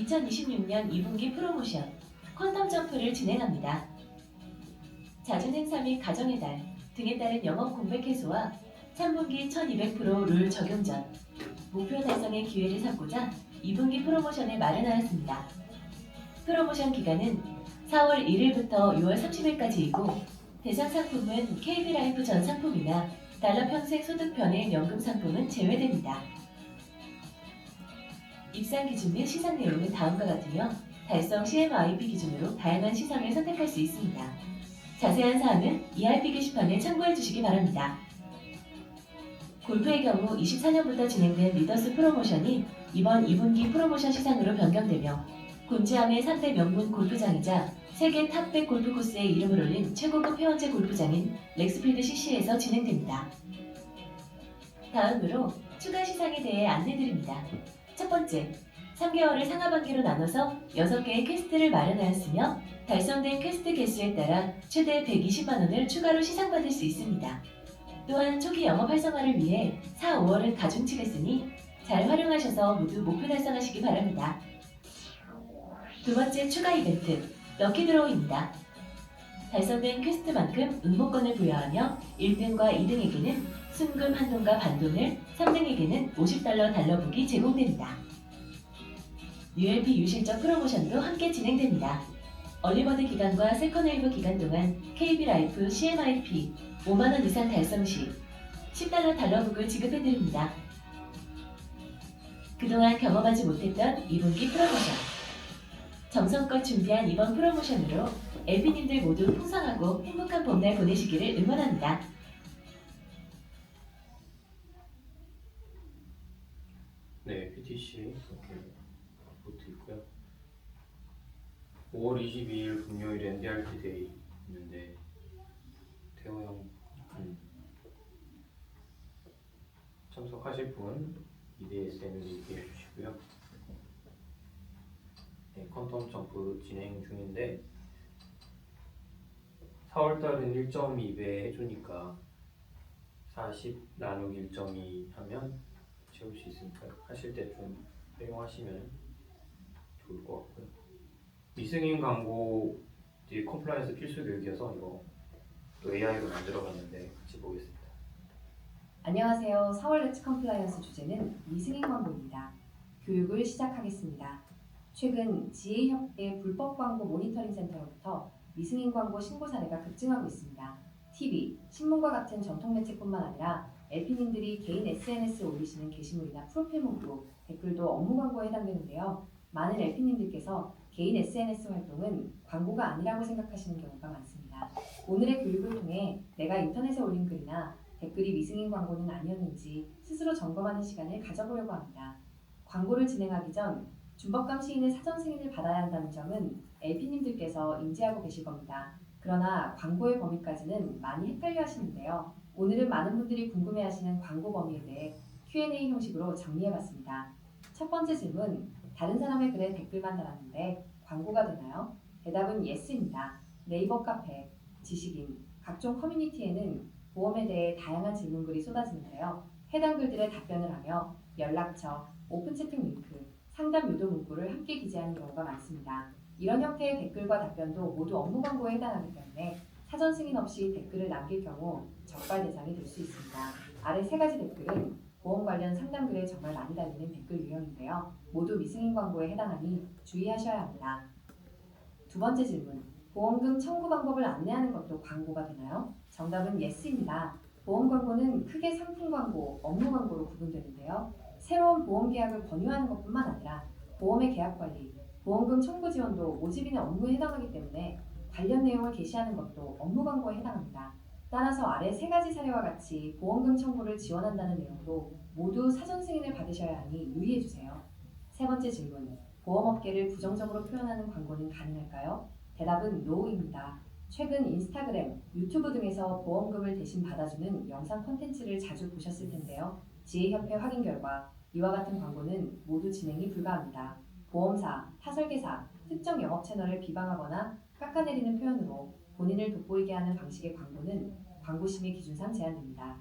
2026년 2분기 프로모션 퀀텀 점프를 진행합니다. 잦은 행사 및 가정의 달 등에 따른 영업 공백 해소와 3분기 1200% 룰 적용 전 목표 달성의 기회를 삼고자 2분기 프로모션을 마련하였습니다. 프로모션 기간은 4월 1일부터 6월 30일까지이고 대상 상품은 KB라이프 전 상품이나 달러 평생 소득 변액 연금 상품은 제외됩니다. 입상 기준 및 시상 내용은 다음과 같으며 달성 CMIP 기준으로 다양한 시상을 선택할 수 있습니다. 자세한 사항은 ERP 게시판을 참고해 주시기 바랍니다. 골프의 경우 24년부터 진행된 리더스 프로모션이 이번 2분기 프로모션 시상으로 변경되며 곤지암의 3대 명문 골프장이자 세계 탑 100 골프 코스에 이름을 올린 최고급 회원제 골프장인 렉스필드 CC에서 진행됩니다. 다음으로 추가 시상에 대해 안내드립니다. 첫 번째, 3개월을 상하반기로 나눠서 6개의 퀘스트를 마련하였으며 달성된 퀘스트 개수에 따라 최대 120만 원을 추가로 시상받을 수 있습니다. 또한 초기 영업 활성화를 위해 4, 5월은 가중치겠으니 잘 활용하셔서 모두 목표 달성하시기 바랍니다. 두 번째 추가 이벤트, 럭키드로우입니다. 달성된 퀘스트만큼 응모권을 부여하며 1등과 2등에게는 순금 한돈과 반돈을, 3등에게는 $50 달러북이 제공됩니다. ULP 유실적 프로모션도 함께 진행됩니다. 얼리버드 기간과 세컨웨이브 기간 동안 KB라이프 CMIP 5만원 이상 달성 시 $10 달러북을 지급해드립니다. 그동안 경험하지 못했던 2분기 프로모션. 정성껏 준비한 이번 프로모션으로 LP님들 모두 풍성하고 행복한 봄날 보내시기를 응원합니다. 네, PTC 이렇게 리포트 있고요. 5월 22일 금요일 NDRT 데이 있는데 태호 형 참석하실 분 EDSN을 얘기해 주시고요. 네, 퀀텀 점프 진행 중인데 4월달은 1.2배 해주니까 40 나누기 1.2 하면 채울 수 있으니까 하실 때 좀 활용하시면 좋을 것 같고요. 미승인 광고 컴플라이언스 필수 교육이어서 이거 또 AI로 만들어봤는데 같이 보겠습니다. 안녕하세요. 4월 렛츠 컴플라이언스 주제는 미승인 광고입니다. 교육을 시작하겠습니다. 최근 지혜협회 불법 광고 모니터링 센터로부터 미승인 광고 신고 사례가 급증하고 있습니다. TV, 신문과 같은 전통 매체뿐만 아니라 LP님들이 개인 SNS에 올리시는 게시물이나 프로필 문구, 댓글도 업무 광고에 해당되는데요. 많은 LP님들께서 개인 SNS 활동은 광고가 아니라고 생각하시는 경우가 많습니다. 오늘의 교육을 통해 내가 인터넷에 올린 글이나 댓글이 미승인 광고는 아니었는지 스스로 점검하는 시간을 가져보려고 합니다. 광고를 진행하기 전 준법감 시인의 사전 승인을 받아야 한다는 점은 LP님들께서 인지하고 계실 겁니다. 그러나 광고의 범위까지는 많이 헷갈려 하시는데요. 오늘은 많은 분들이 궁금해하시는 광고 범위에 대해 Q&A 형식으로 정리해봤습니다. 첫 번째 질문, 다른 사람의 글에 댓글만 달았는데 광고가 되나요? 대답은 예스입니다. 네이버 카페, 지식인, 각종 커뮤니티에는 보험에 대해 다양한 질문글이 쏟아지는데요. 해당 글들에 답변을 하며 연락처, 오픈 채팅 링크, 상담 유도 문구를 함께 기재하는 경우가 많습니다. 이런 형태의 댓글과 답변도 모두 업무 광고에 해당하기 때문에 사전 승인 없이 댓글을 남길 경우 적발 대상이 될 수 있습니다. 아래 세 가지 댓글은 보험 관련 상담 글에 정말 많이 달리는 댓글 유형인데요. 모두 미승인 광고에 해당하니 주의하셔야 합니다. 두 번째 질문, 보험금 청구 방법을 안내하는 것도 광고가 되나요? 정답은 예스입니다. 보험 광고는 크게 상품 광고, 업무 광고로 구분되는데요. 새로운 보험 계약을 권유하는 것뿐만 아니라 보험의 계약 관리, 보험금 청구 지원도 모집인의 업무에 해당하기 때문에 관련 내용을 게시하는 것도 업무 광고에 해당합니다. 따라서 아래 세 가지 사례와 같이 보험금 청구를 지원한다는 내용도 모두 사전 승인을 받으셔야 하니 유의해주세요. 세 번째 질문, 보험업계를 부정적으로 표현하는 광고는 가능할까요? 대답은 NO입니다. 최근 인스타그램, 유튜브 등에서 보험금을 대신 받아주는 영상 콘텐츠를 자주 보셨을 텐데요. 지혜협회 확인 결과 이와 같은 광고는 모두 진행이 불가합니다. 보험사, 타설계사, 특정 영업 채널을 비방하거나 깎아내리는 표현으로 본인을 돋보이게 하는 방식의 광고는 광고심의 기준상 제한됩니다.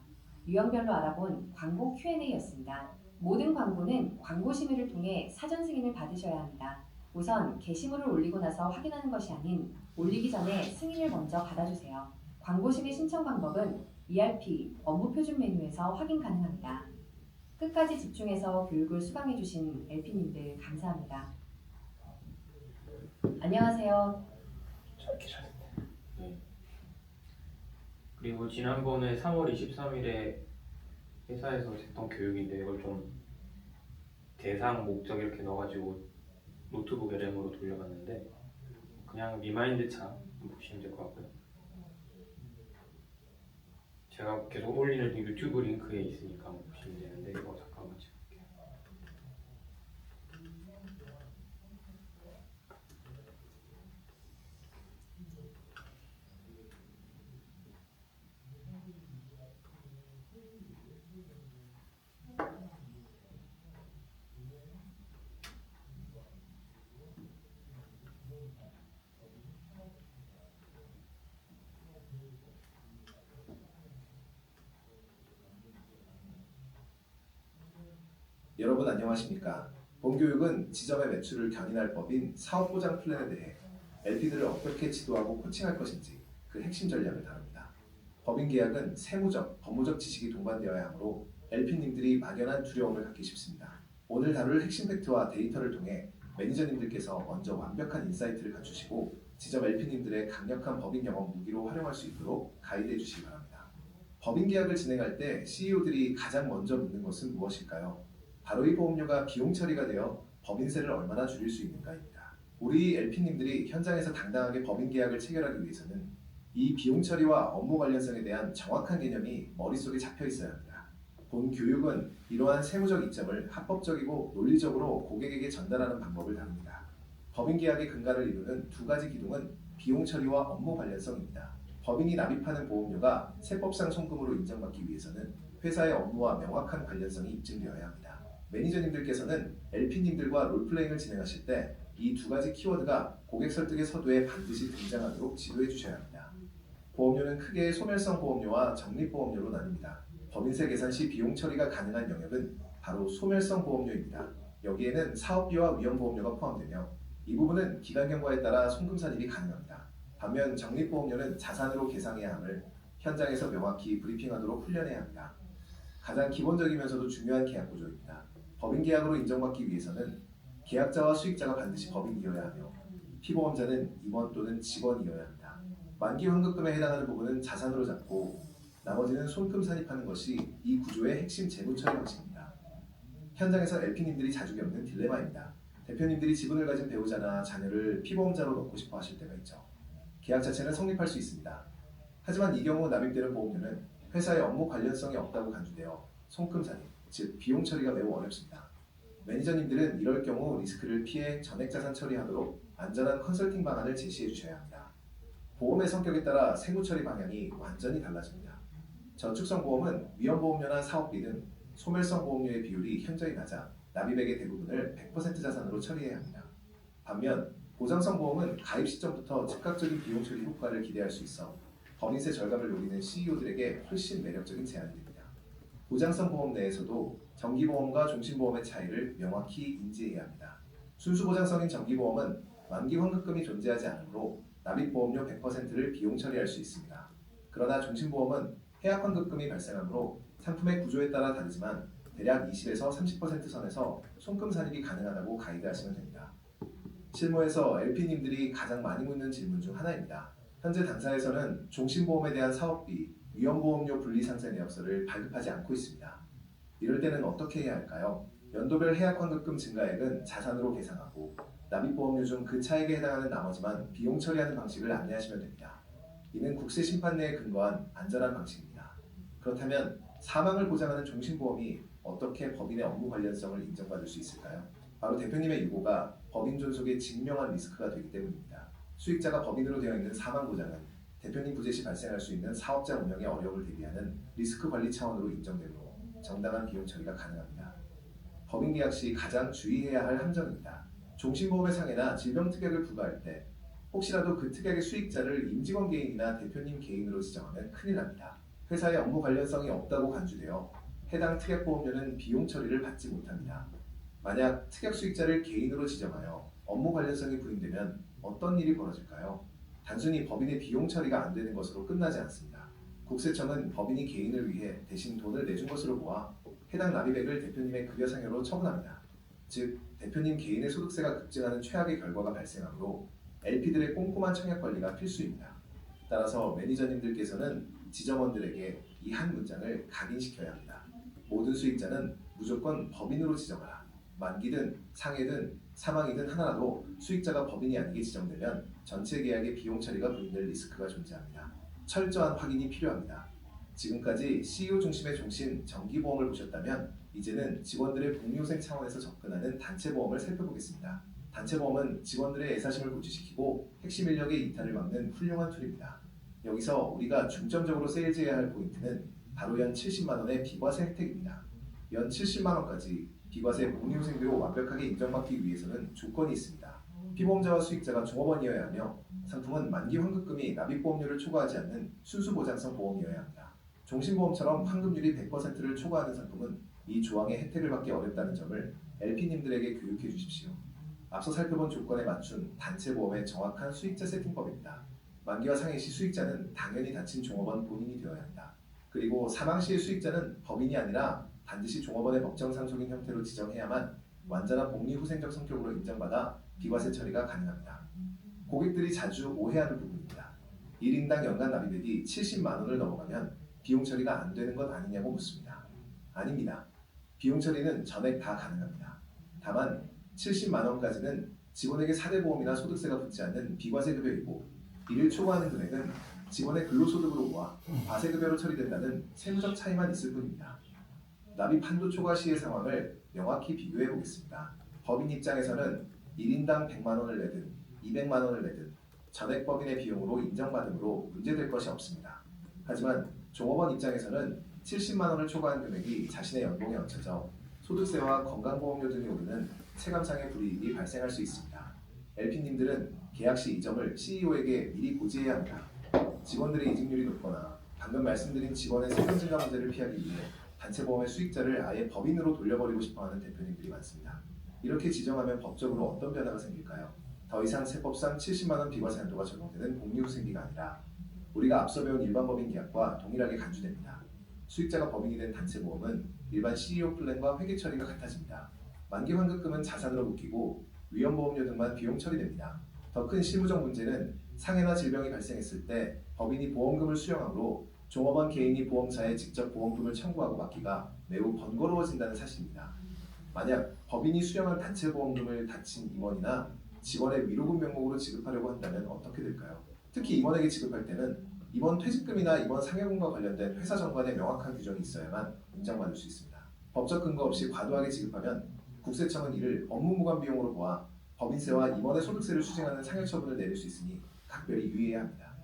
유형별로 알아본 광고 Q&A였습니다. 모든 광고는 광고 심의를 통해 사전 승인을 받으셔야 합니다. 우선 게시물을 올리고 나서 확인하는 것이 아닌 올리기 전에 승인을 먼저 받아주세요. 광고 시기 신청 방법은 ERP 업무 표준 메뉴에서 확인 가능합니다. 끝까지 집중해서 교육을 수강해주신 LP님들 감사합니다. 안녕하세요. 네. 그리고 지난번에 3월 23일에 회사에서 했던 교육인데 이걸 좀 대상 목적 이렇게 넣어가지고 노트북 LM으로 돌려봤는데 그냥 리마인드창 보시면 될 것 같고요. 제가 계속 올리는 유튜브 링크에 있으니까 한번 보시면 되는데 이거 잠깐만 찍을게요. 여러분 안녕하십니까? 본교육은 지점의 매출을 견인할 법인 사업보장 플랜에 대해 LP들을 어떻게 지도하고 코칭할 것인지 그 핵심 전략을 다룹니다. 법인 계약은 세무적, 법무적 지식이 동반되어야 하므로 LP님들이 막연한 두려움을 갖기 쉽습니다. 오늘 다룰 핵심 팩트와 데이터를 통해 매니저님들께서 먼저 완벽한 인사이트를 갖추시고 지점 LP님들의 강력한 법인 경험 무기로 활용할 수 있도록 가이드해 주시기 바랍니다. 법인 계약을 진행할 때 CEO들이 가장 먼저 묻는 것은 무엇일까요? 바로 이 보험료가 비용 처리가 되어 법인세를 얼마나 줄일 수 있는가입니다. 우리 LP님들이 현장에서 당당하게 법인 계약을 체결하기 위해서는 이 비용 처리와 업무 관련성에 대한 정확한 개념이 머릿속에 잡혀 있어야 합니다. 본 교육은 이러한 세무적 이점을 합법적이고 논리적으로 고객에게 전달하는 방법을 다룹니다. 법인 계약의 근간을 이루는 두 가지 기둥은 비용 처리와 업무 관련성입니다. 법인이 납입하는 보험료가 세법상 송금으로 인정받기 위해서는 회사의 업무와 명확한 관련성이 입증되어야 합니다. 매니저님들께서는 LP님들과 롤플레잉을 진행하실 때 이 두 가지 키워드가 고객 설득의 서두에 반드시 등장하도록 지도해 주셔야 합니다. 보험료는 크게 소멸성 보험료와 적립보험료로 나뉩니다. 법인세 계산 시 비용 처리가 가능한 영역은 바로 소멸성 보험료입니다. 여기에는 사업비와 위험보험료가 포함되며 이 부분은 기간 경과에 따라 송금 산입이 가능합니다. 반면 적립보험료는 자산으로 계상해야 함을 현장에서 명확히 브리핑하도록 훈련해야 합니다. 가장 기본적이면서도 중요한 계약 구조입니다. 법인 계약으로 인정받기 위해서는 계약자와 수익자가 반드시 법인이어야 하며 피보험자는 임원 또는 직원이어야 합니다. 만기 환급금에 해당하는 부분은 자산으로 잡고 나머지는 손금 산입하는 것이 이 구조의 핵심 재무 처리 방식입니다. 현장에서 LP님들이 자주 겪는 딜레마입니다. 대표님들이 지분을 가진 배우자나 자녀를 피보험자로 넣고 싶어 하실 때가 있죠. 계약 자체는 성립할 수 있습니다. 하지만 이 경우 납입되는 보험료는 회사의 업무 관련성이 없다고 간주되어 손금 산입, 즉 비용 처리가 매우 어렵습니다. 매니저님들은 이럴 경우 리스크를 피해 전액자산 처리하도록 안전한 컨설팅 방안을 제시해 주셔야 합니다. 보험의 성격에 따라 세무 처리 방향이 완전히 달라집니다. 저축성 보험은 위험보험료나 사업비 등 소멸성 보험료의 비율이 현저히 낮아 납입액의 대부분을 100% 자산으로 처리해야 합니다. 반면 보장성 보험은 가입 시점부터 즉각적인 비용 처리 효과를 기대할 수 있어 법인세 절감을 노리는 CEO들에게 훨씬 매력적인 제안이 됩니다. 보장성 보험 내에서도 정기보험과 종신보험의 차이를 명확히 인지해야 합니다. 순수보장성인 정기보험은 만기 환급금이 존재하지 않으므로 납입보험료 100%를 비용 처리할 수 있습니다. 그러나 종신보험은 해약 환급금이 발생하므로 상품의 구조에 따라 다르지만 대략 20에서 30% 선에서 손금 산입이 가능하다고 가이드하시면 됩니다. 실무에서 LP님들이 가장 많이 묻는 질문 중 하나입니다. 현재 당사에서는 종신보험에 대한 사업비, 위험보험료 분리 상세 내역서를 발급하지 않고 있습니다. 이럴 때는 어떻게 해야 할까요? 연도별 해약 환급금 증가액은 자산으로 계상하고 납입보험료 중 그 차액에 해당하는 나머지만 비용 처리하는 방식을 안내하시면 됩니다. 이는 국세심판내에 근거한 안전한 방식입니다. 그렇다면 사망을 보장하는 종신보험이 어떻게 법인의 업무 관련성을 인정받을 수 있을까요? 바로 대표님의 유고가 법인 존속에 직면한 리스크가 되기 때문입니다. 수익자가 법인으로 되어 있는 사망보장은 대표님 부재 시 발생할 수 있는 사업자 운영의 어려움을 대비하는 리스크 관리 차원으로 인정되므로 정당한 비용 처리가 가능합니다. 법인 계약 시 가장 주의해야 할 함정입니다. 종신보험의 상해나 질병 특약을 부과할 때 혹시라도 그 특약의 수익자를 임직원 개인이나 대표님 개인으로 지정하면 큰일 납니다. 회사의 업무 관련성이 없다고 간주되어 해당 특약보험료는 비용 처리를 받지 못합니다. 만약 특약 수익자를 개인으로 지정하여 업무 관련성이 부인되면 어떤 일이 벌어질까요? 단순히 법인의 비용 처리가 안 되는 것으로 끝나지 않습니다. 국세청은 법인이 개인을 위해 대신 돈을 내준 것으로 보아 해당 납입액을 대표님의 급여상여로 처분합니다. 즉, 대표님 개인의 소득세가 급증하는 최악의 결과가 발생하므로 LP들의 꼼꼼한 청약 관리가 필수입니다. 따라서 매니저님들께서는 지점원들에게 이 한 문장을 각인시켜야 합니다. 모든 수익자는 무조건 법인으로 지정하라. 만기든 상해든 사망이든 하나라도 수익자가 법인이 아니게 지정되면 전체 계약의 비용 처리가 부인될 리스크가 존재합니다. 철저한 확인이 필요합니다. 지금까지 CEO 중심의 종신 정기보험을 보셨다면 이제는 직원들의 복리후생 차원에서 접근하는 단체보험을 살펴보겠습니다. 단체보험은 직원들의 애사심을 고취시키고 핵심 인력의 이탈을 막는 훌륭한 툴입니다. 여기서 우리가 중점적으로 세일즈해야 할 포인트는 바로 연 70만 원의 비과세 혜택입니다. 연 70만 원까지 비과세 복리후생비로 완벽하게 인정받기 위해서는 조건이 있습니다. 피보험자와 수익자가 종업원이어야 하며 상품은 만기 환급금이 납입보험료를 초과하지 않는 순수보장성 보험이어야 합니다. 종신보험처럼 환급률이 100%를 초과하는 상품은 이 조항의 혜택을 받기 어렵다는 점을 LP님들에게 교육해 주십시오. 앞서 살펴본 조건에 맞춘 단체보험의 정확한 수익자 세팅법입니다. 만기와 상해 시 수익자는 당연히 다친 종업원 본인이 되어야 합니다. 그리고 사망 시의 수익자는 법인이 아니라 반드시 종업원의 법정 상속인 형태로 지정해야만 완전한 복리후생적 성격으로 인정받아 비과세 처리가 가능합니다. 고객들이 자주 오해하는 부분입니다. 1인당 연간 납입액이 70만 원을 넘어가면 비용 처리가 안 되는 것 아니냐고 묻습니다. 아닙니다. 비용 처리는 전액 다 가능합니다. 다만 70만 원까지는 직원에게 사대보험이나 소득세가 붙지 않는 비과세 급여이고 이를 초과하는 금액은 직원의 근로소득으로 모아 과세급여로 처리된다는 세무적 차이만 있을 뿐입니다. 납입 한도 초과 시의 상황을 명확히 비교해 보겠습니다. 법인 입장에서는 1인당 100만 원을 내든 200만 원을 내든 전액 법인의 비용으로 인정받으므로 문제될 것이 없습니다. 하지만 종업원 입장에서는 70만 원을 초과한 금액이 자신의 연봉에 얹혀져 소득세와 건강보험료 등이 오르는 체감상의 불이익이 발생할 수 있습니다. LP님들은 계약 시 이 점을 CEO에게 미리 고지해야 합니다. 직원들의 이직률이 높거나 방금 말씀드린 직원의 세금 증가 문제를 피하기 위해 단체보험의 수익자를 아예 법인으로 돌려버리고 싶어하는 대표님들이 많습니다. 이렇게 지정하면 법적으로 어떤 변화가 생길까요? 더 이상 세법상 70만 원 비과세 한도가 적용되는 복리후생비가 아니라 우리가 앞서 배운 일반 법인 계약과 동일하게 간주됩니다. 수익자가 법인이 된 단체보험은 일반 CEO 플랜과 회계 처리가 같아집니다. 만기 환급금은 자산으로 묶이고 위험보험료 등만 비용 처리됩니다. 더 큰 실무적 문제는 상해나 질병이 발생했을 때 법인이 보험금을 수령하므로 종업원 개인이 보험사에 직접 보험금을 청구하고 받기가 매우 번거로워진다는 사실입니다. 만약 법인이 수령한 단체보험금을 다친 임원이나 직원의 위로금 명목으로 지급하려고 한다면 어떻게 될까요? 특히 임원에게 지급할 때는 임원 퇴직금이나 임원 상여금과 관련된 회사 정관에 명확한 규정이 있어야만 인정받을 수 있습니다. 법적 근거 없이 과도하게 지급하면 국세청은 이를 업무 무관 비용으로 보아 법인세와 임원의 소득세를 수증하는 상여 처분을 내릴 수 있으니 각별히 유의해야 합니다.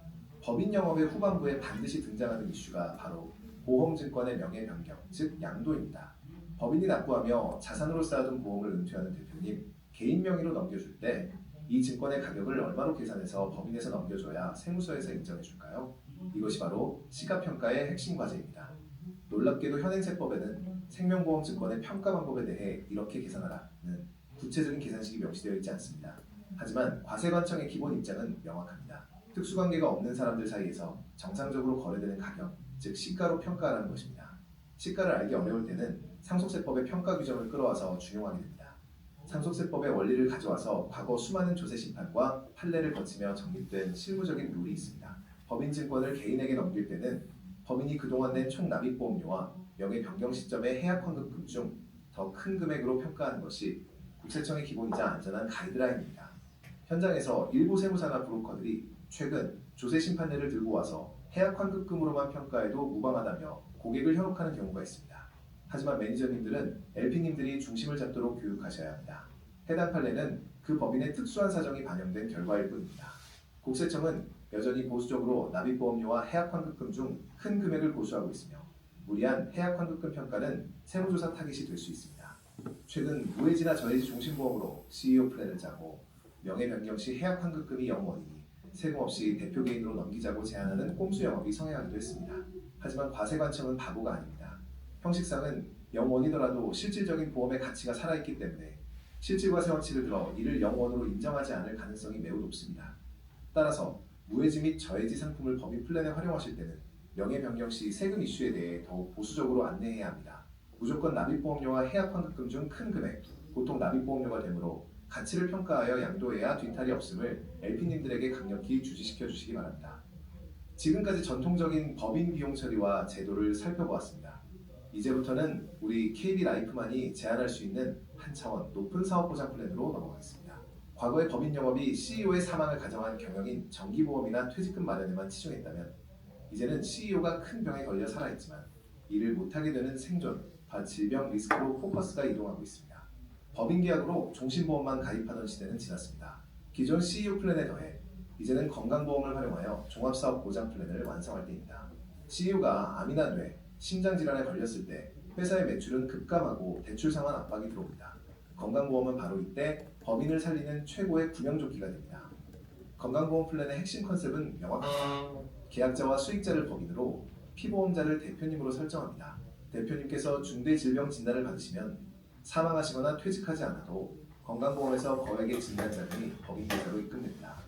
법인 영업의 후반부에 반드시 등장하는 이슈가 바로 보험증권의 명예 변경, 즉 양도입니다. 법인이 납부하며 자산으로 쌓아둔 보험을 은퇴하는 대표님, 개인 명의로 넘겨줄 때 이 증권의 가격을 얼마로 계산해서 법인에서 넘겨줘야 세무서에서 인정해줄까요? 이것이 바로 시가평가의 핵심 과제입니다. 놀랍게도 현행세법에는 생명보험증권의 평가 방법에 대해 이렇게 계산하라는 구체적인 계산식이 명시되어 있지 않습니다. 하지만 과세관청의 기본 입장은 명확합니다. 특수관계가 없는 사람들 사이에서 정상적으로 거래되는 가격, 즉 시가로 평가하라는 것입니다. 시가를 알기 어려울 때는 상속세법의 평가 규정을 끌어와서 준용하게 됩니다. 상속세법의 원리를 가져와서 과거 수많은 조세 심판과 판례를 거치며 정립된 실무적인 룰이 있습니다. 법인증권을 개인에게 넘길 때는 법인이 그동안 낸 총 납입보험료와 명예 변경 시점의 해약 환급금 중 더 큰 금액으로 평가하는 것이 국세청의 기본이자 안전한 가이드라인입니다. 현장에서 일부 세무사나 브로커들이 최근 조세 심판례를 들고 와서 해약 환급금으로만 평가해도 무방하다며 고객을 현혹하는 경우가 있습니다. 하지만 매니저님들은 LP님들이 중심을 잡도록 교육하셔야 합니다. 해당 판례는 그 법인의 특수한 사정이 반영된 결과일 뿐입니다. 국세청은 여전히 보수적으로 납입보험료와 해약 환급금 중 큰 금액을 고수하고 있으며 무리한 해약 환급금 평가는 세무조사 타깃이 될 수 있습니다. 최근 무해지나 저해지 종신보험으로 CEO 플랜을 짜고 명예 변경 시 해약 환급금이 0원이니 세금 없이 대표 개인으로 넘기자고 제안하는 꼼수 영업이 성행하기도 했습니다. 하지만 과세관청은 바보가 아닙니다. 형식상은 0원이더라도 실질적인 보험의 가치가 살아있기 때문에 실질과 세원칙을 들어 이를 영원으로 인정하지 않을 가능성이 매우 높습니다. 따라서 무해지 및 저해지 상품을 법인 플랜에 활용하실 때는 명예 변경 시 세금 이슈에 대해 더욱 보수적으로 안내해야 합니다. 무조건 납입보험료와 해약환급금 중 큰 금액, 보통 납입보험료가 되므로 가치를 평가하여 양도해야 뒤탈이 없음을 LP님들에게 강력히 주지시켜 주시기 바랍니다. 지금까지 전통적인 법인 비용 처리와 제도를 살펴보았습니다. 이제부터는 우리 KB라이프만이 제안할 수 있는 한 차원 높은 사업보장 플랜으로 넘어가겠습니다. 과거의 법인 영업이 CEO의 사망을 가정한 경영인 정기보험이나 퇴직금 마련에만 치중했다면 이제는 CEO가 큰 병에 걸려 살아있지만 이를 못하게 되는 생존, 질병 리스크로 포커스가 이동하고 있습니다. 법인 계약으로 종신보험만 가입하던 시대는 지났습니다. 기존 CEO 플랜에 더해 이제는 건강보험을 활용하여 종합사업보장 플랜을 완성할 때입니다. CEO가 암이나 뇌, 심장질환에 걸렸을 때 회사의 매출은 급감하고 대출 상환 압박이 들어옵니다. 건강보험은 바로 이때 법인을 살리는 최고의 구명조끼가 됩니다. 건강보험 플랜의 핵심 컨셉은 명확합니다. 계약자와 수익자를 법인으로, 피보험자를 대표님으로 설정합니다. 대표님께서 중대질병 진단을 받으시면 사망하시거나 퇴직하지 않아도 건강보험에서 거액의 진단자금이 법인 계좌로 입금됩니다.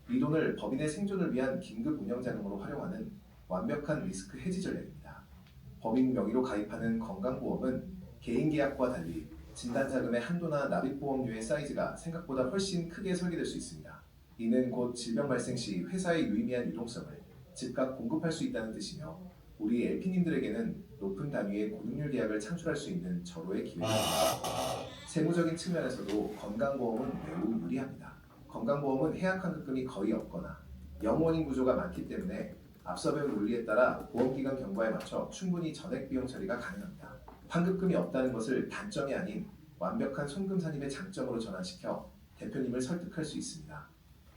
이 돈을 법인의 생존을 위한 긴급 운영자금으로 활용하는 완벽한 리스크 해지 전략입니다. 법인 명의로 가입하는 건강보험은 개인 계약과 달리 진단자금의 한도나 납입보험료의 사이즈가 생각보다 훨씬 크게 설계될 수 있습니다. 이는 곧 질병 발생 시 회사의 유의미한 유동성을 즉각 공급할 수 있다는 뜻이며 우리 LP님들에게는 높은 단위의 고득률 계약을 창출할 수 있는 절호의 기회입니다. 세무적인 측면에서도 건강보험은 매우 유리합니다. 건강보험은 해약환급금이 거의 없거나 영원인 구조가 많기 때문에 앞서 배운 논리에 따라 보험기간 경과에 맞춰 충분히 전액 비용 처리가 가능합니다. 환급금이 없다는 것을 단점이 아닌 완벽한 손금 산입의 장점으로 전환시켜 대표님을 설득할 수 있습니다.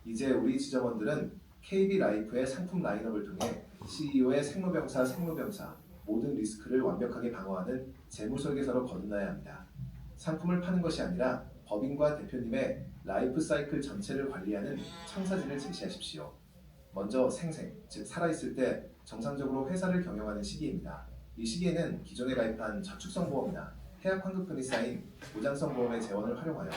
이제 우리 지점원들은 KB라이프의 상품 라인업을 통해 CEO의 생로병사, 모든 리스크를 완벽하게 방어하는 재무설계사로 거듭나야 합니다. 상품을 파는 것이 아니라 법인과 대표님의 라이프 사이클 전체를 관리하는 청사진을 제시하십시오. 먼저 생생, 즉 살아있을 때 정상적으로 회사를 경영하는 시기입니다. 이 시기에는 기존에 가입한 저축성 보험이나 해약 환급금이 쌓인 보장성 보험의 재원을 활용하여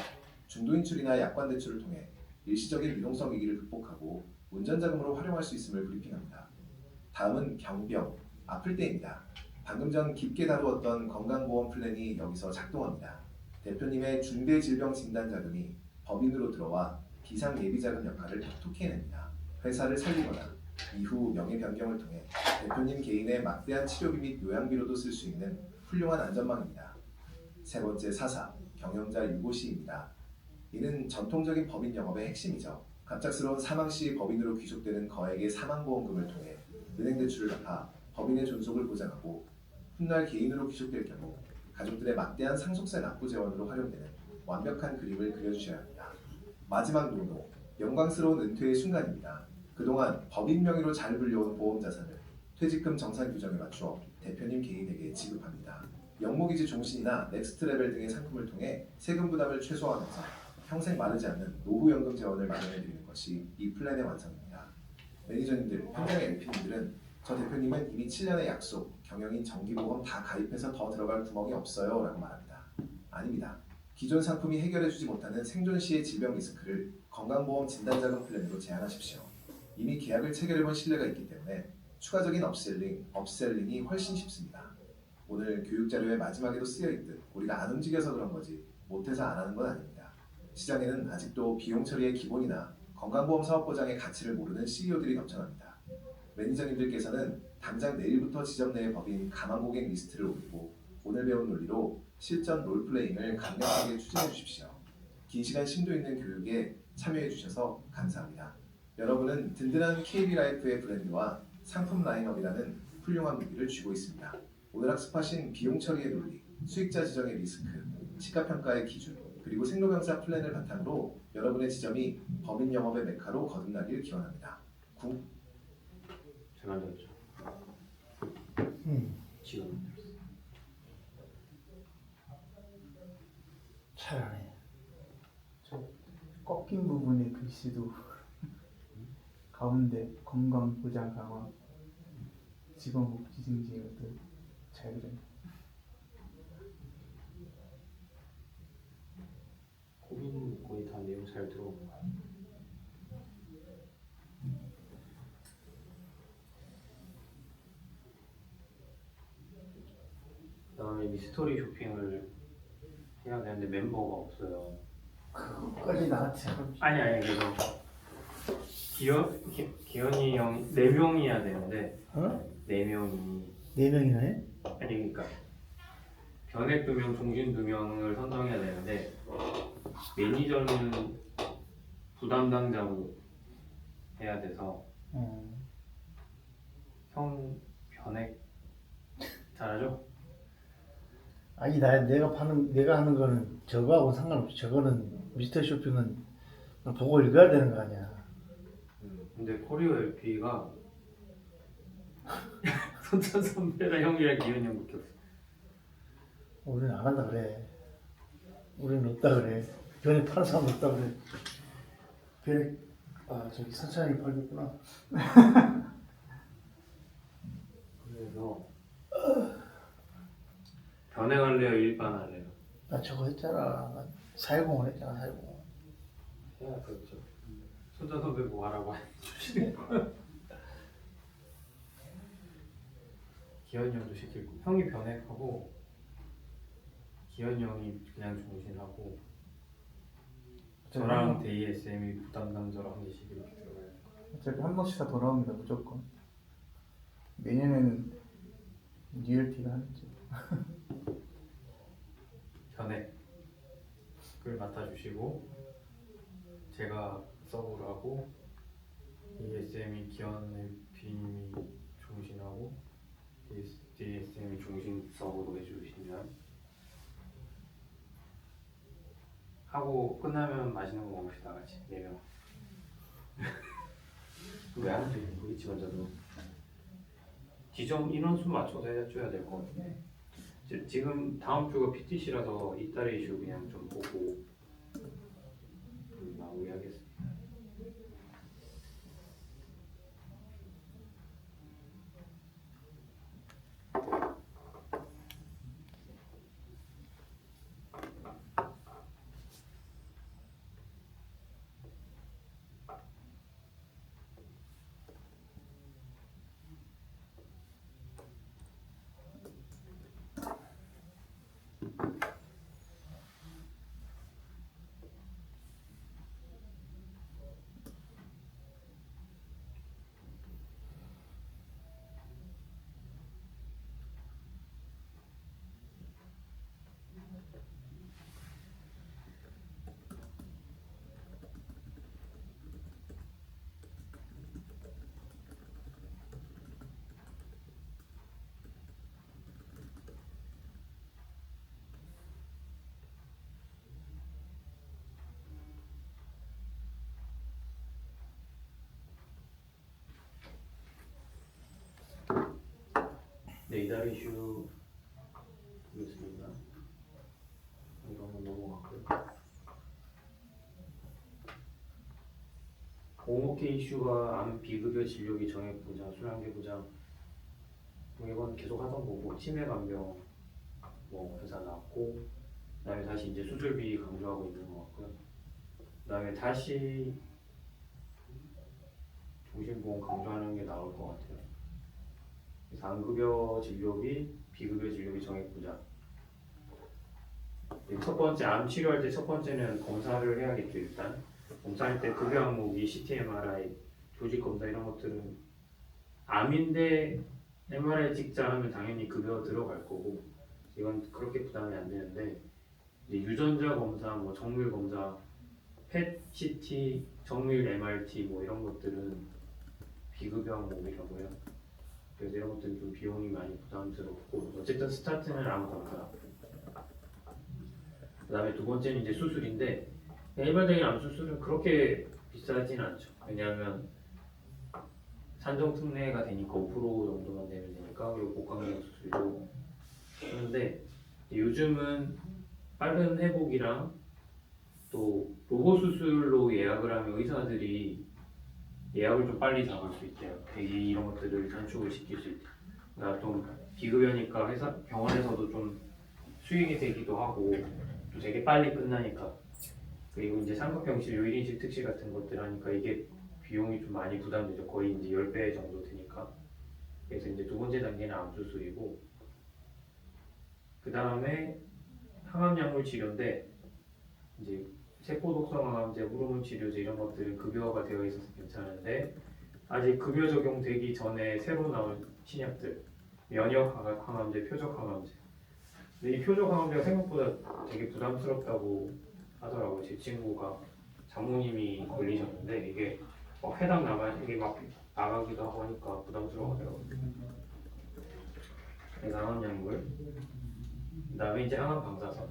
중도인출이나 약관 대출을 통해 일시적인 유동성 위기를 극복하고 운전자금으로 활용할 수 있음을 브리핑합니다. 다음은 병병, 아플 때입니다. 방금 전 깊게 다루었던 건강보험 플랜이 여기서 작동합니다. 대표님의 중대질병 진단자금이 법인으로 들어와 비상예비자금 역할을 톡톡히 해냅니다. 회사를 살리거나 이후 명예 변경을 통해 대표님 개인의 막대한 치료비 및 요양비로도 쓸 수 있는 훌륭한 안전망입니다. 세 번째 사사, 경영자 유고시입니다. 이는 전통적인 법인 영업의 핵심이죠. 갑작스러운 사망 시 법인으로 귀속되는 거액의 사망보험금을 통해 은행 대출을 갚아 법인의 존속을 보장하고 훗날 개인으로 귀속될 경우 가족들의 막대한 상속세 납부 재원으로 활용되는 완벽한 그림을 그려주셔야 합니다. 마지막 노노, 영광스러운 은퇴의 순간입니다. 그동안 법인 명의로 잘 불려온 보험 자산을 퇴직금 정산 규정에 맞추어 대표님 개인에게 지급합니다. 영목이지 종신이나 넥스트 레벨 등의 상품을 통해 세금 부담을 최소화하면서 평생 마르지 않는 노후연금 재원을 마련해 드리는 것이 이 플랜의 완성입니다. 매니저님들, 현장의 LP님들은 저 대표님은 이미 7년의 약속, 경영인 정기보험 다 가입해서 더 들어갈 구멍이 없어요 라고 말합니다. 아닙니다. 기존 상품이 해결해주지 못하는 생존 시의 질병 리스크를 건강보험 진단자금 플랜으로 제안하십시오. 이미 계약을 체결해본 신뢰가 있기 때문에 추가적인 업셀링이 훨씬 쉽습니다. 오늘 교육자료의 마지막에도 쓰여있듯 우리가 안 움직여서 그런 거지 못해서 안 하는 건 아닙니다. 시장에는 아직도 비용 처리의 기본이나 건강보험 사업보장의 가치를 모르는 CEO들이 넘쳐납니다. 매니저님들께서는 당장 내일부터 지점 내의 법인 가망고객 리스트를 올리고 오늘 배운 논리로 실전 롤플레잉을 강력하게 추진해 주십시오. 긴 시간 심도 있는 교육에 참여해 주셔서 감사합니다. 여러분은 든든한 KB라이프의 브랜드와 상품 라인업이라는 훌륭한 무기를 쥐고 있습니다. 오늘 학습하신 비용 처리의 논리, 수익자 지정의 리스크, 시가평가의 기준, 그리고 생로병사 플랜을 바탕으로 여러분의 지점이 법인 영업의 메카로 거듭나길 기원합니다. 잘 만들었죠. 지금 잘하네. 저 꺾인 부분의 글씨도 가운데 건강보장 강화, 직원복지 증진도 잘 그렸네. 이번에 미스터리 쇼핑을 해야 되는데 멤버가 없어요. 그거까지 나한테 하고 아니 그래서 기현이 형 4명이 해야 되는데 어? 4명이 4명이나 해? 아니 그러니까 변액 2명, 종신 2명을 선정해야 되는데 매니저는 부담당자로 해야 돼서 어. 형 변액 잘하죠? 아니 내가 하는 거는 저거하고 상관없지. 저거는 미스터 쇼핑은 보고 읽어야 되는 거 아니야. 근데 코리오 LP가 손천 선배랑 형이랑 기현이 형밖에 없어. 우리는 안 한다 그래. 우리는 없다 그래. 변에 파는 사람 없다 그래. 변에 저기 선찬이 팔겠구나. 그래서 변액할래요? 일반 할래요? 나 저거 했잖아. 나 410을 했잖아. 410. 해야 그렇죠. 손천 선배 뭐 하라고 해주시네. 기현이 형도 시키고 형이 변액하고 기현이 형이 그냥 종신하고 저랑 데이SM이 부담당자로 한 개씩 이렇게 들어가요. 어차피 한 번씩 다 돌아옵니다 무조건. 내년에는 ULT가 하겠죠. 변액을 맡아주시고 제가 서브를 하고 DSM이 기현의 비님이 종신하고 DSM이 종신 서브로 해주시면 하고 끝나면 맛있는 거 먹읍시다 같이 4명. 왜 안 돼? 모르겠지 먼저도 지정 인원수 맞춰서 해줘야 될 것 같은데 지금 다음 주가 PTC라서 이달의 이슈 그냥 좀 보고 마무리하겠습니다. 네, 이달 이슈 보겠습니다. 이거 한번 넘어갈까요? 공호케 이슈가 암 비급여 진료비 정액 보장, 수량계 보장 뭐 이건 계속 하던 거고 치매 간병 뭐 회사 나왔고 그다음에 다시 이제 수술비 강조하고 있는 것 같고요. 그다음에 다시 종신보험 강조하는 게 나올 것 같아요. 상급여 진료비, 비급여 진료비 정액 보장. 첫 번째 암 치료할 때 첫 번째는 검사를 해야겠죠. 일단 검사할 때 급여 항목이 CT, MRI, 조직 검사 이런 것들은 암인데 MRI 찍자 하면 당연히 급여 들어갈 거고 이건 그렇게 부담이 안 되는데 이제 유전자 검사, 뭐 정밀 검사, 펫, CT, 정밀 MRT 뭐 이런 것들은 비급여 항목이라고 해요. 그래서 이런 것들은 좀 비용이 많이 부담스럽고 어쨌든 스타트는 암 검사. 그 다음에 두 번째는 이제 수술인데 일반적인 암 수술은 그렇게 비싸진 않죠. 왜냐하면 산정특례가 되니까 5% 정도만 내면 되니까 그리고 복강경 수술도 하는데 요즘은 빠른 회복이랑 또 로봇 수술로 예약을 하면 의사들이 예약을 좀 빨리 잡을 수 있대요. 대기 이런 것들을 단축을 시킬 수 있대요. 그러니까 좀 비급여니까 회사 병원에서도 좀 수익이 되기도 하고 또 되게 빨리 끝나니까 그리고 이제 상급병실, 요일인식 특실 같은 것들 하니까 이게 비용이 좀 많이 부담되죠. 거의 이제 10배 정도 되니까. 그래서 이제 두 번째 단계는 암 수술이고 그 다음에 항암약물 치료인데 이제 세포 독성 항암제, 호르몬 치료제 이런 것들은 급여가 되어 있어서 괜찮은데 아직 급여 적용되기 전에 새로 나온 신약들 면역 항암제, 표적 항암제. 근데 이 표적 항암제가 생각보다 되게 부담스럽다고 하더라고요. 제 친구가 장모님이 걸리셨는데 이게 해당 이게 막 나가기도 하고 하니까 부담스러워하더라고요. 그래서 항암약물. 그다음에 이제 항암 방사선.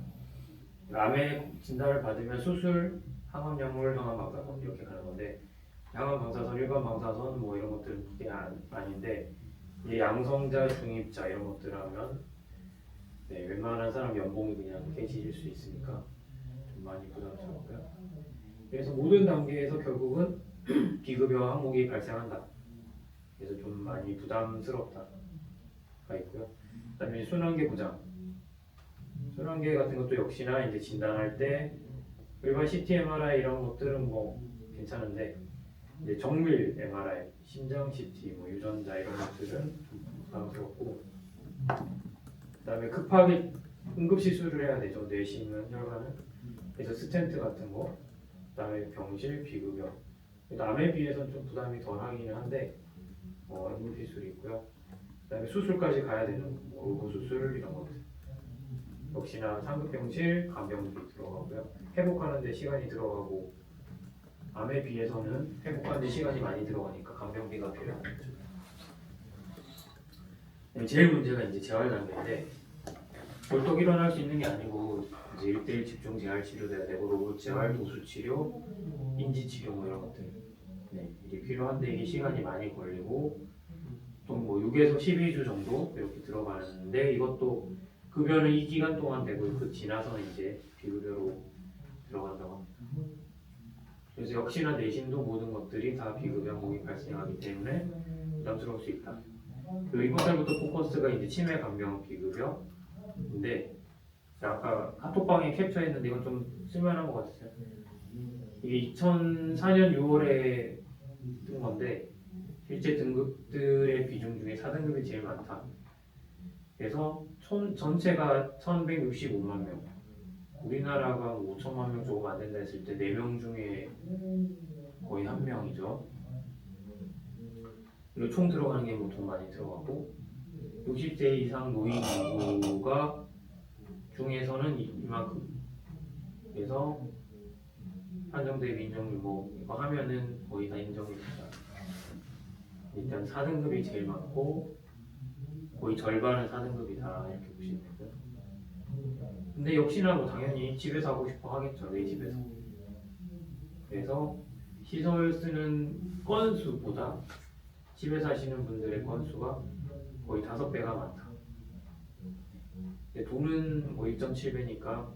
암의 진단을 받으면 수술, 항암약물, 항암 방사선 이렇게 가는 건데 항암 방사선, 일반 방사선 뭐 이런 것들은 그게 아닌데 이 양성자, 중입자 이런 것들 하면 네, 웬만한 사람 연봉이 그냥 깨질 수 있으니까 좀 많이 부담스럽고요. 그래서 모든 단계에서 결국은 비급여 항목이 발생한다. 그래서 좀 많이 부담스럽다가 있고요. 그다음에 순환계 부장. 순환계 같은 것도 역시나 이제 진단할 때 일반 CT, MRI 이런 것들은 뭐 괜찮은데 이제 정밀 MRI, 심장 CT, 뭐 유전자 이런 것들은 좀 부담스럽고 그다음에 급하게 응급 시술을 해야 되죠. 뇌심은 혈관은 그래서 스텐트 같은 거, 그다음에 병실, 비급여. 남에 비해서는 좀 부담이 덜하기는 한데 응급 시술이 있고요. 그다음에 수술까지 가야 되는 로보 수술 이런 것들. 역시나 상급병실, 간병비 들어가고요. 회복하는 데 시간이 들어가고 암에 비해서는 회복하는 데 시간이 많이 들어가니까 간병비가 필요하죠. 제일 문제가 이제 재활 단계인데 벌떡 일어날 수 있는 게 아니고 이제 1대1 집중 재활 치료돼야 되고 로봇 재활, 도수 치료, 인지 치료 뭐 이런 것들 이게 필요한데 이게 시간이 많이 걸리고 보통 뭐 6에서 12주 정도 이렇게 들어가는데 이것도 급여는 이 기간 동안 되고 그 지나서는 이제 비급여로 들어간다고 합니다. 그래서 역시나 내신도 모든 것들이 다 비급여 항목이 발생하기 때문에 부담스러울 수 있다. 그리고 이번 달부터 포커스가 이제 치매 감경 비급여인데 아까 카톡방에 캡처했는데 이건 좀 쓸만한 것 같았어요. 이게 2004년 6월에 뜬 건데 실제 등급들의 비중 중에 4등급이 제일 많다. 그래서 전체가 1165만 명. 우리나라가 5천만 명 조금 안 된다 했을 때 4명 중에 거의 1명이죠. 그리고 총 들어가는 게 뭐 돈 많이 들어가고 60세 이상 노인 인구가 중에서는 이만큼. 그래서 한정대비 인정률 뭐 이거 하면은 거의 다 인정이 된다. 일단 4등급이 제일 많고 거의 절반은 4등급이다 이렇게 보시면 되고요. 근데 역시나 뭐 당연히 집에서 하고 싶어 하겠죠. 내 집에서. 그래서 시설 쓰는 건수보다 집에서 하시는 분들의 건수가 거의 5배가 많다. 근데 돈은 뭐 1.7배니까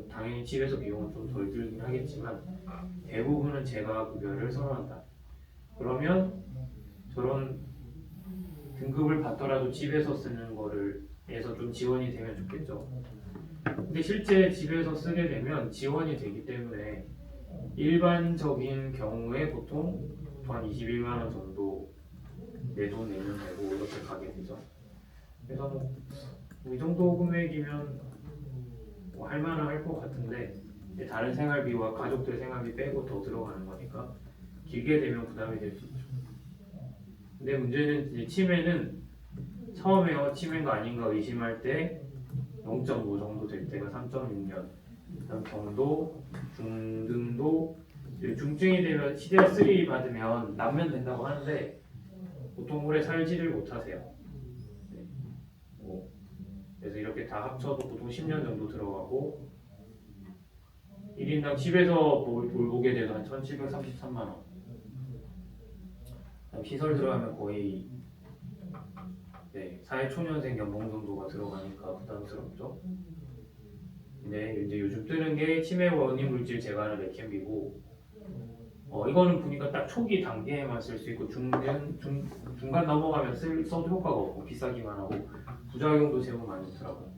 당연히 집에서 비용은 좀 덜 들긴 하겠지만 대부분은 재가 급여를 선호한다. 그러면 저런 등급을 받더라도 집에서 쓰는 거를 해서 좀 지원이 되면 좋겠죠. 근데 실제 집에서 쓰게 되면 지원이 되기 때문에 일반적인 경우에 보통 한 21만 원 정도 내 돈 내면 되고 이렇게 가게 되죠. 그래서 뭐 이 정도 금액이면 뭐 할만은 할 것 같은데 다른 생활비와 가족들 생활비 빼고 더 들어가는 거니까 길게 되면 부담이 될 수 있죠. 근데 문제는 이제 치매는 처음에 치매가 아닌가 의심할 때 0.5 정도 될 때가 3.6년, 그다음 경도, 중등도, 중증이 되면 CDR3 받으면 남면 된다고 하는데 보통 오래 살지를 못하세요. 그래서 이렇게 다 합쳐도 보통 10년 정도 들어가고 1인당 집에서 돌보게 돼도 한 1,733만 원. 시설 들어가면 거의 사회초년생 연봉 정도가 들어가니까 부담스럽죠. 근데 이제 요즘 뜨는 게 치매 원인 물질 제거하는 레캠비고 이거는 보니까 딱 초기 단계에만 쓸 수 있고 중간 넘어가면 써도 효과가 없고 비싸기만 하고 부작용도 제법 많이 있더라고요.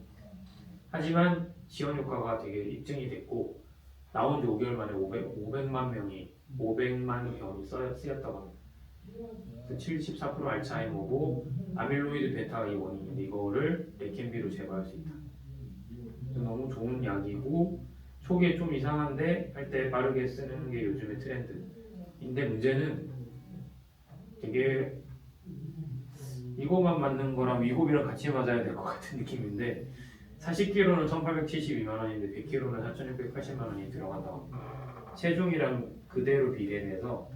하지만 지원 효과가 되게 입증이 됐고 나온 지 5개월 만에 500만 병이 쓰였다고 합니다. 74% 알츠하이머고 아밀로이드 베타가 이 원인인데 이거를 레캠비로 제거할 수 있다. 너무 좋은 약이고 초기에 좀 이상한데 할 때 빠르게 쓰는 게 요즘의 트렌드인데 문제는 되게 이거만 맞는 거랑 위고비랑 같이 맞아야 될 것 같은 느낌인데 40kg는 1,872만 원인데 100kg는 4,680만 원이 들어간다고 합니다. 체중이랑 그대로 비례돼서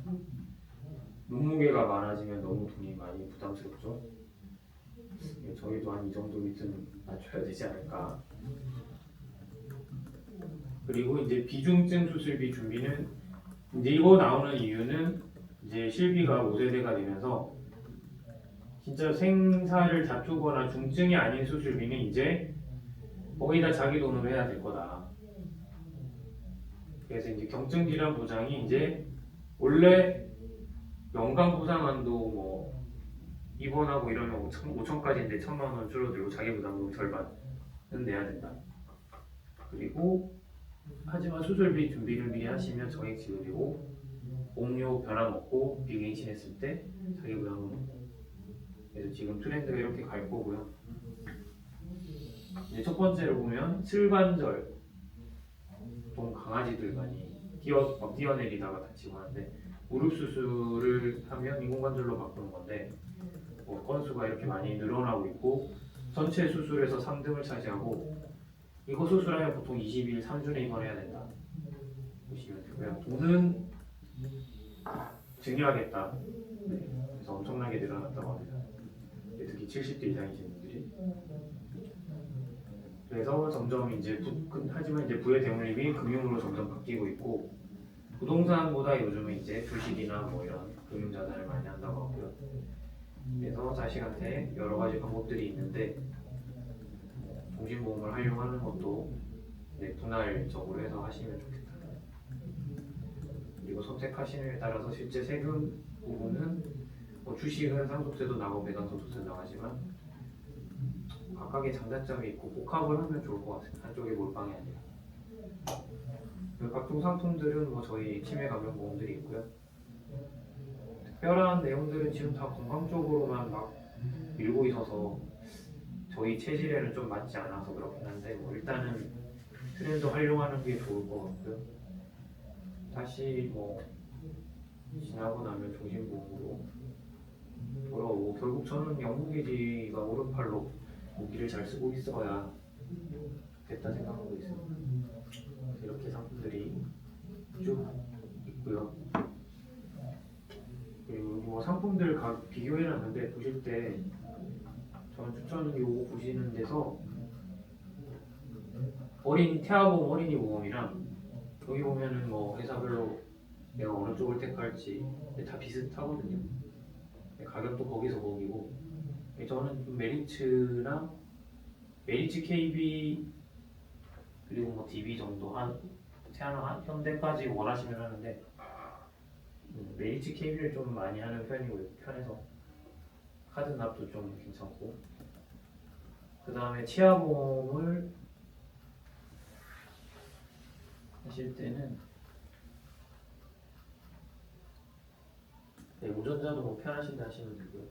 몸무게가 많아지면 너무 돈이 많이 부담스럽죠. 저희도 한 이 정도 밑은 맞춰야 되지 않을까. 그리고 이제 비중증 수술비 준비는 이제 이거 나오는 이유는 이제 실비가 5세대가 되면서 진짜 생사를 다투거나 중증이 아닌 수술비는 이제 거의 다 자기 돈으로 해야 될 거다. 그래서 이제 경증 질환 보장이 이제 원래 연간 보상한도 뭐 입원하고 이러면 5천까지인데 1,000만 원 줄어들고 자기 부담도 절반은 내야 된다. 그리고 하지만 수술비 준비를 미리 하시면 정액 지급이고 옹료 변함없고 비갱신했을 때 자기 부담은 없고. 그래서 지금 트렌드가 이렇게 갈 거고요. 이제 첫 번째로 보면 슬관절 보통 강아지들 많이 뛰어내리다가 다치고 하는데 무릎 수술을 하면 인공관절로 바꾸는 건데 뭐 건수가 이렇게 많이 늘어나고 있고 전체 수술에서 3등을 차지하고 이거 수술하면 보통 20일 3주내 입원해야 된다 보시면 되고요. 돈은 증여하겠다. 그래서 엄청나게 늘어났다고 합니다. 특히 70대 이상이신 분들이. 그래서 점점 이제 하지만 이제 부의 대물림이 금융으로 점점 바뀌고 있고 부동산보다 요즘은 이제 주식이나 뭐 이런 금융자산을 많이 한다고 하고요. 그래서 자식한테 여러 가지 방법들이 있는데 종신보험을 활용하는 것도 분할적으로 해서 하시면 좋겠다. 그리고 선택하시느냐에 따라서 실제 세금 부분은 뭐 주식은 상속세도 나고 배당소득세 나가지만 각각의 장단점이 있고 복합을 하면 좋을 것 같습니다. 한쪽에 몰빵이 아니라. 각종 상품들은 뭐 저희 치매감염보험들이 있고요. 특별한 내용들은 지금 다 건강 쪽으로만 막 밀고 있어서 저희 체질에는 좀 맞지 않아서 그렇긴 한데 뭐 일단은 트렌드 활용하는 게 좋을 것 같고요. 다시 뭐 지나고 나면 종신보험으로 돌아오고 결국 저는 영국이지가 오른팔로 무기를 잘 쓰고 있어야 됐다 생각하고 있습니다. 이렇게 상품들이 쭉 있고요. 그리고 뭐 상품들 비교해놨는데 보실 때 저는 추천 요거 보시는 데서 태아보험 어린이 보험이랑 여기 보면은 뭐 회사별로 내가 어느 쪽을 택할지 다 비슷하거든요. 가격도 거기서 거기고 저는 메리츠나 메리츠 KB 그리고 뭐 DB 정도 한 태아나 현대까지 원하시면 하는데 메리츠 KB를 좀 많이 하는 편에서 카드 납도 좀 괜찮고 그 다음에 치아보험을 하실 때는 운전자도 뭐 편하신데 하시면 되고요.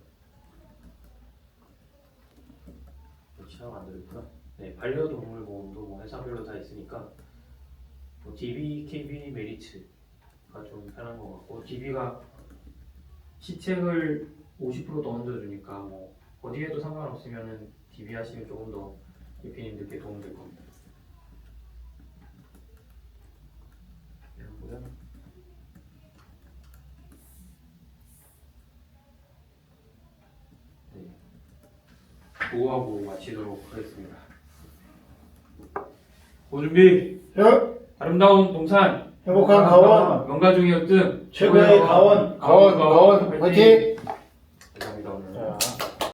치아가 안 들어있구나. 반려동물 보험도 뭐 회사별로 다 있으니까 뭐 DB, KB, 메리츠가 좀 편한 것 같고 DB가 시책을 50%더 얹어주니까 뭐 어디에도 상관없으면은 DB 하시면 조금 더 유피님들께 도움될 겁니다. 그리고요. 보호하고 마치도록 하겠습니다. 고준비! 아름다운 동산! 행복한 가원, 명가중이었든 최고의 가원, 화이팅!